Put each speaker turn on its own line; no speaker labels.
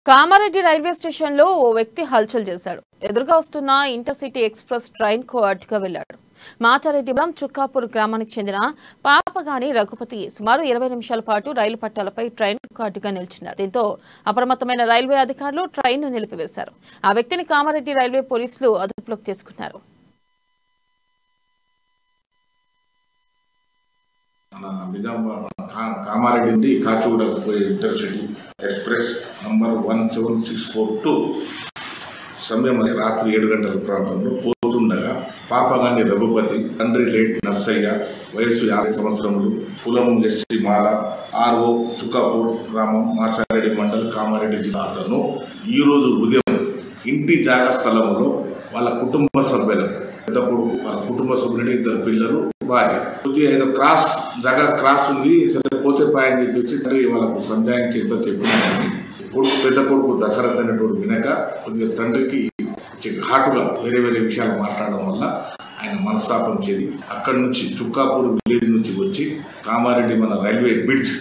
Kamareddy railway station లో ఓ వ్యక్తి హల్చల్ చేశాడు. ఎదురుగా వస్తున్న ఇంటర్సిటీ ఎక్స్ప్రెస్ ట్రైన్ కు అడ్డుగా వెళ్లాడు. మాచారెడ్డిపురం చుక్కాపూర్ గ్రామానికి చెందిన పాపగాని రఘుపతి సుమారు 20 నిమిషాల పాటు రైలు పట్టాలపై ట్రైన్ కు అడ్డుగా నిలిచినారు. దీంతో అప్రమత్తమైన రైల్వే అధికారులు ట్రైన్ ను నిలిపివేశారు. ఆ వ్యక్తిని కామారెడ్డి రైల్వే పోలీసులు అదుపులోకి తీసుకున్నారు.
కామారెడ్డి నుండి కాచిగూడకు పోయే ఇంటర్సిటీ ఎక్స్ప్రెస్ నంబర్ 17642 సమయం రాత్రి 7 గంటల ప్రాంతంలో పోతుండగా పాపగాని రఘుపతి, తండ్రి లేట్ నర్సయ్య, వయసు 50 సంవత్సరములు, కులం ఎస్సీ మాల, ఆర్ఓ చుక్కాపూర్ గ్రామం, మాచారెడ్డి మండల్, కామారెడ్డి జిల్లా. అతను ఈరోజు ఉదయం ఇంటి జాగా స్థలంలో వాళ్ళ కుటుంబ సభ్యులు, పెద్ద కొడుకు, వాళ్ళ కుటుంబ సభ్యులు, 2 పిల్లలు, భార్య, కొద్దిగా ఏదో క్రాస్ ఉంది, సరే పోతే పాయని చెప్పేసి వాళ్ళకు సంజాయించి ఎంతో చెప్పినారని పెద్ద కొడుకు దశరథ్ అనేటువంటి వినక కొద్దిగా తండ్రికి ఘాటుగా వేరే విషయాలు మాట్లాడడం వల్ల ఆయన మనస్తాపం చేసి అక్కడి నుంచి చుక్కాపూర్ విలేజ్ నుంచి వచ్చి కామారెడ్డి మన రైల్వే బ్రిడ్జ్